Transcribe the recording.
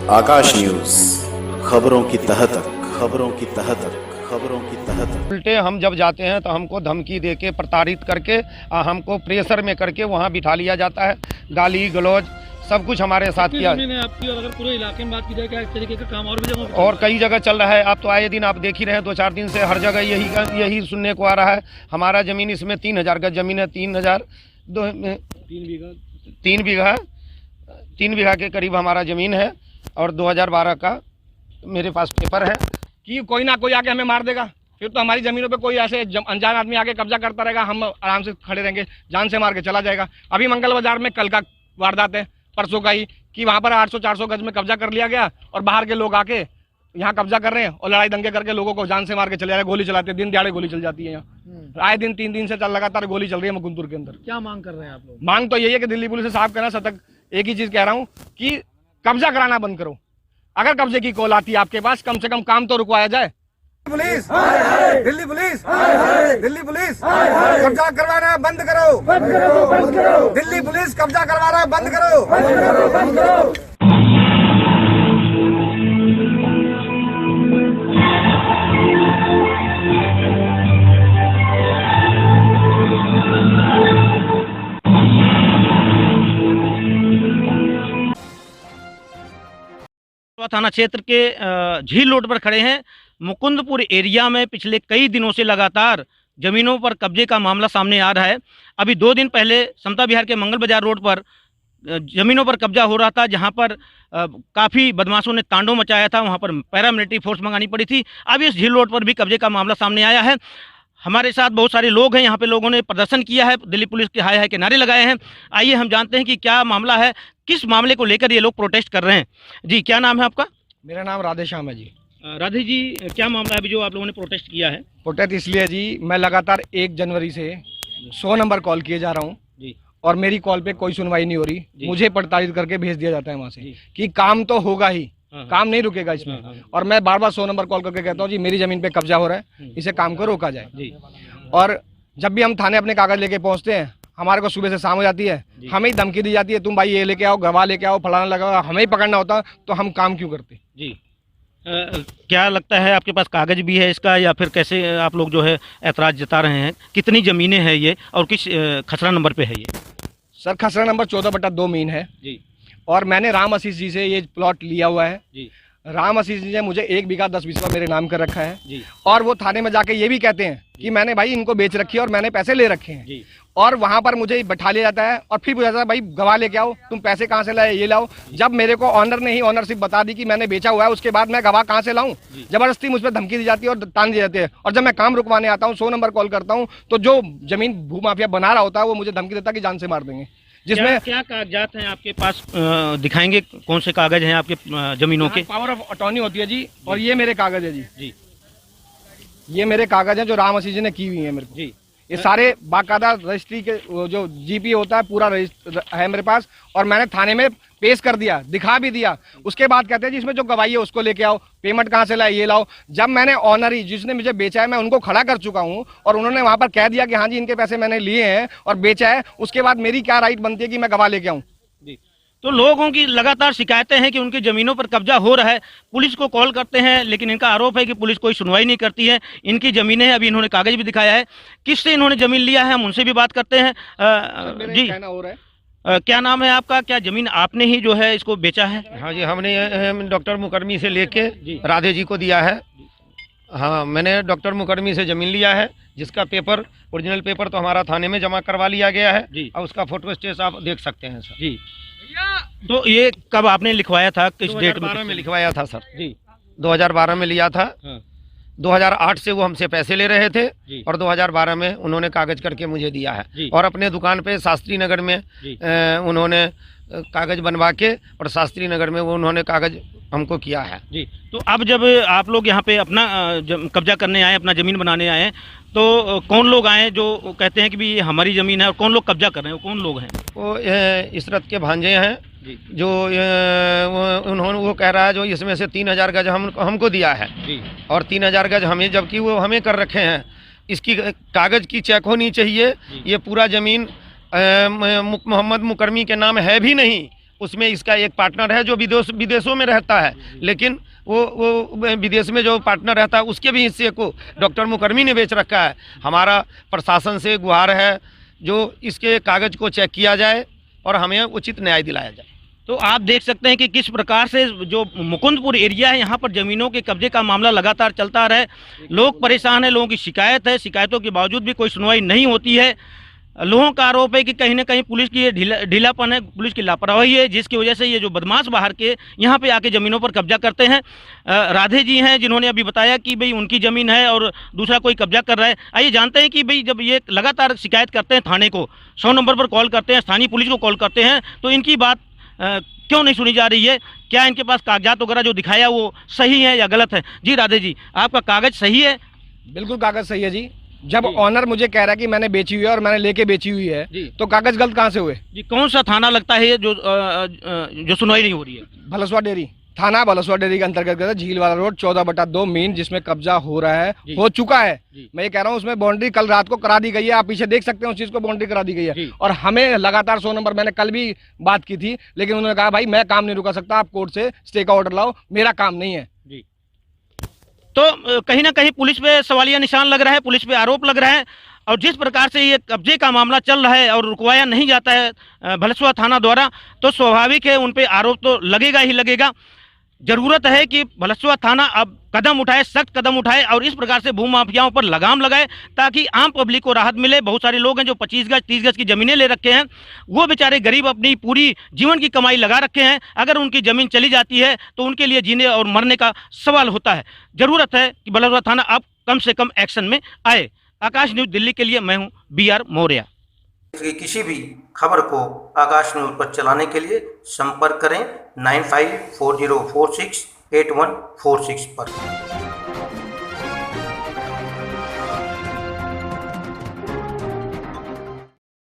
आकाश news, खबरों की तह तक, खबरों की तह तक, खबरों की तह तक। उल्टे हम जब जाते हैं तो हमको धमकी देके प्रताड़ित करके हमको प्रेशर में करके वहाँ बिठा लिया जाता है। गाली गलौज सब कुछ हमारे साथ किया। आपकी और अगर पूरे इलाके में बात की जाए क्या इस तरीके का काम और भी जगह और कई जगह चल रहा है। आप तो आए दिन आप देख ही रहे हैं, 2-4 दिन से हर जगह यही सुनने को आ रहा है। हमारा जमीन इसमें 3000 गज जमीन है। 3 बीघा के करीब हमारा जमीन है और 2012 का मेरे पास पेपर है कि कोई ना कोई आके हमें मार देगा, फिर तो हमारी जमीनों पे कोई ऐसे अनजान आदमी आके कब्जा करता रहेगा, हम आराम से खड़े रहेंगे, जान से मार के चला जाएगा। अभी मंगल बाजार में कल का वारदात है, परसों का ही, कि वहाँ पर 800-400 गज में कब्जा कर लिया गया और बाहर के लोग आके यहाँ कब्जा कर रहे हैं और लड़ाई दंगे करके लोगों को जान से मार के चले जा रहे हैं। गोली चलाते हैं, दिन दिहाड़े गोली चल जाती है यहाँ। आए दिन 3 दिन से लगातार गोली चल रही है मुकुंदपुर के अंदर। क्या मांग कर रहे हैं आप लोग? मांग तो यही है कि दिल्ली पुलिस से साफ करना सतर्क, एक ही चीज कह रहा हूँ कि कब्जा कराना बंद करो। अगर कब्जे की कॉल आती है आपके पास, कम से कम काम तो रुकवाया जाए। Police, Delhi police, Delhi police, कब्जा करवाना बंद करो, बंद करो, बंद करो। दिल्ली पुलिस कब्जा करवाना बंद करो, बंद करो, बंद करो। थाना क्षेत्र के झील रोड पर खड़े हैं। मुकुंदपुर एरिया में पिछले कई दिनों से लगातार जमीनों पर कब्जे का मामला सामने आ रहा है। अभी 2 दिन पहले समता विहार के मंगल बाजार रोड पर जमीनों पर कब्जा हो रहा था, जहां पर काफ़ी बदमाशों ने तांडव मचाया था। वहां पर पैरामिलिट्री फोर्स मंगानी पड़ी थी। अब इस झील रोड पर भी कब्जे का मामला सामने आया है। हमारे साथ बहुत सारे लोग हैं। यहाँ पे लोगों ने प्रदर्शन किया है, दिल्ली पुलिस के हाय हाय के नारे लगाए हैं। आइए हम जानते हैं कि क्या मामला है, किस मामले को लेकर ये लोग प्रोटेस्ट कर रहे हैं। जी, क्या नाम है आपका? मेरा नाम राधे श्याम है जी। राधे जी, क्या मामला है अभी जो आप लोगों ने प्रोटेस्ट किया है? प्रोटेस्ट इसलिए जी, मैं लगातार 1 जनवरी से 100 नंबर कॉल किए जा रहा हूँ जी, और मेरी कॉल पे कोई सुनवाई नहीं हो रही। मुझे प्रताड़ित करके भेज दिया जाता है वहाँ से कि काम तो होगा ही, काम नहीं रुकेगा इसमें। और मैं बार बार 100 नंबर कॉल करके कहता हूँ जी मेरी जमीन पे कब्जा हो रहा है, इसे काम को रोका जाए जी। और जब भी हम थाने अपने कागज लेके पहुँचते हैं, हमारे को सुबह से शाम हो जाती है, हमें ही धमकी दी जाती है, तुम भाई ये लेके आओ, गवाह लेके आओ, फलाना लगाओ। हमें ही पकड़ना होता तो हम काम क्यों करते जी। क्या लगता है आपके पास कागज भी है इसका, या फिर कैसे आप लोग जो है ऐतराज जता रहे हैं? कितनी ज़मीनें हैं ये और किस खसरा नंबर पे है ये? सर, खसरा नंबर 14/2 मीन है जी। और मैंने राम आशीष जी से ये प्लॉट लिया हुआ है जी। राम आशीष जी ने मुझे 1 बीघा 10 बीसवा मेरे नाम कर रखा है जी। और वो थाने में जाके ये भी कहते हैं कि मैंने भाई इनको बेच रखी है और मैंने पैसे ले रखे हैं जी। और वहां पर मुझे बैठा लिया जाता है और फिर पूछा जाता है भाई गवाह लेके आओ, तुम पैसे कहाँ से लाए, ये लाओ। जब मेरे को ऑनर ने ही ऑनरशिप बता दी कि मैंने बेचा हुआ है, उसके बाद मैं गवाह कहाँ से लाऊं? जबरदस्ती मुझ पर धमकी दी जाती है और तान दिए जाते हैं। और जब मैं काम रुकवाने आता हूँ, 100 नंबर कॉल करता हूँ, तो जो जमीन भूमाफिया बना रहा होता है वो मुझे धमकी देता है कि जान से मार देंगे। जिसमें क्या कागजात हैं आपके पास? दिखाएंगे कौन से कागज हैं आपके जमीनों के? पावर ऑफ अटॉर्नी होती है जी, और ये मेरे कागज है जी। जी, ये मेरे कागज हैं जो राम आशीष जी ने की हुई है मेरे को जी। ये सारे बाकायदा रजिस्ट्री के जो जीपी होता है पूरा रजिस्टर है मेरे पास, और मैंने थाने में पेश कर दिया, दिखा भी दिया। उसके बाद कहते हैं जी इसमें जो गवाही है उसको लेके आओ, पेमेंट कहाँ से लाए, ये लाओ। जब मैंने ऑनरी जिसने मुझे बेचा है मैं उनको खड़ा कर चुका हूँ और उन्होंने वहां पर कह दिया कि हाँ जी इनके पैसे मैंने लिए हैं और बेचा है, उसके बाद मेरी क्या राइट बनती है कि मैं गवाह लेके आऊँ? तो लोगों की लगातार शिकायतें हैं कि उनकी ज़मीनों पर कब्जा हो रहा है। पुलिस को कॉल करते हैं, लेकिन इनका आरोप है कि पुलिस कोई सुनवाई नहीं करती है। इनकी ज़मीनें हैं, अभी इन्होंने कागज भी दिखाया है। किससे इन्होंने ज़मीन लिया है, हम उनसे भी बात करते हैं। जी, कहना हो रहा है। क्या नाम है आपका? क्या ज़मीन आपने ही जो है इसको बेचा है? हाँ जी, हमने डॉक्टर मुकरमी से लेके राधे जी को दिया है। हाँ, मैंने डॉक्टर मुकरमी से ज़मीन लिया है, जिसका पेपर ओरिजिनल पेपर तो हमारा थाने में जमा करवा लिया गया है जी। और उसका फोटो स्टेट आप देख सकते हैं सर जी। तो ये कब आपने लिखवाया था, किस डेट में? 2012 में लिखवाया था सर जी। 2012 में लिया था। हाँ। 2008 से वो हमसे पैसे ले रहे थे जी। और 2012 में उन्होंने कागज करके मुझे दिया है जी। और अपने दुकान पे शास्त्री नगर में उन्होंने कागज बनवा के और शास्त्री नगर में वो उन्होंने कागज हमको किया है जी। तो अब जब आप लोग यहाँ पे अपना कब्जा करने आए, अपना ज़मीन बनाने आए, तो कौन लोग आए जो कहते हैं कि भी ये हमारी ज़मीन है, और कौन लोग कब्जा कर रहे हैं? वो कौन लोग हैं? वो इशरत के भांजे हैं जो उन्होंने वो कह रहा है जो इसमें से 3000 गज हमको दिया है जी। और 3000 गज हमें, जबकि वो हमें कर रखे हैं। इसकी कागज की चेक होनी चाहिए। ये पूरा ज़मीन मोहम्मद मुकरमी के नाम है भी नहीं उसमें इसका एक पार्टनर है जो विदेशों में रहता है, लेकिन वो विदेश में जो पार्टनर रहता है उसके भी हिस्से को डॉक्टर मुकर्मी ने बेच रखा है। हमारा प्रशासन से गुहार है जो इसके कागज़ को चेक किया जाए और हमें उचित न्याय दिलाया जाए। तो आप देख सकते हैं कि किस प्रकार से जो मुकुंदपुर एरिया है यहाँ पर ज़मीनों के कब्जे का मामला लगातार चलता आ रहा है। लोग परेशान हैं, लोगों की शिकायत है, शिकायतों के बावजूद भी कोई सुनवाई नहीं होती है। लोगों का आरोप है कि कहीं ना कहीं पुलिस की ये ढीलापन है, पुलिस की लापरवाही है, जिसकी वजह से ये जो बदमाश बाहर के यहाँ पे आके ज़मीनों पर कब्जा करते हैं। राधे जी हैं जिन्होंने अभी बताया कि भाई उनकी ज़मीन है और दूसरा कोई कब्जा कर रहा है। आइए जानते हैं कि भाई जब ये लगातार शिकायत करते हैं थाने को, 100 नंबर पर कॉल करते हैं, स्थानीय पुलिस को कॉल करते हैं, तो इनकी बात क्यों नहीं सुनी जा रही है? क्या इनके पास कागजात वगैरह जो दिखाया वो सही है या गलत है? जी राधे जी, आपका कागज सही है? बिल्कुल कागज सही है जी। जब ऑनर मुझे कह रहा है कि मैंने बेची हुई है और मैंने लेके बेची हुई है, तो कागज गलत कहाँ से हुए? जी, कौन सा थाना लगता है जो सुनवाई नहीं हो रही है? भलसवा डेयरी थाना, भलसवा डेयरी के अंतर्गत झील वाला रोड 14/2 मीन, जिसमें कब्जा हो रहा है, हो चुका है। मैं ये कह रहा हूँ उसमें बाउंड्री कल रात को करा दी गई है, आप पीछे देख सकते हैं उस चीज को बाउंड्री करा दी गई है। और हमें लगातार 100 नंबर, मैंने कल भी बात की थी, लेकिन उन्होंने कहा भाई मैं काम नहीं रुका सकता, आप कोर्ट से स्टे का ऑर्डर लाओ, मेरा काम नहीं है। तो कहीं ना कहीं पुलिस पे सवालिया निशान लग रहा है, पुलिस पे आरोप लग रहा है। और जिस प्रकार से ये कब्जे का मामला चल रहा है और रुकवाया नहीं जाता है भलसवा थाना द्वारा, तो स्वाभाविक है उन पे आरोप तो लगेगा ही लगेगा। जरूरत है कि भलसवा थाना अब कदम उठाए, सख्त कदम उठाए और इस प्रकार से भू माफियाओं पर लगाम लगाए, ताकि आम पब्लिक को राहत मिले। बहुत सारे लोग हैं जो 25 गज 30 गज की ज़मीनें ले रखे हैं, वो बेचारे गरीब अपनी पूरी जीवन की कमाई लगा रखे हैं। अगर उनकी ज़मीन चली जाती है तो उनके लिए जीने और मरने का सवाल होता है। ज़रूरत है कि भलसवा थाना अब कम से कम एक्शन में आए। आकाश न्यूज़ दिल्ली के लिए मैं हूँ BR मौर्य। किसी भी खबर को आकाश न्यूज़ पर चलाने के लिए संपर्क करें 9540468146 पर।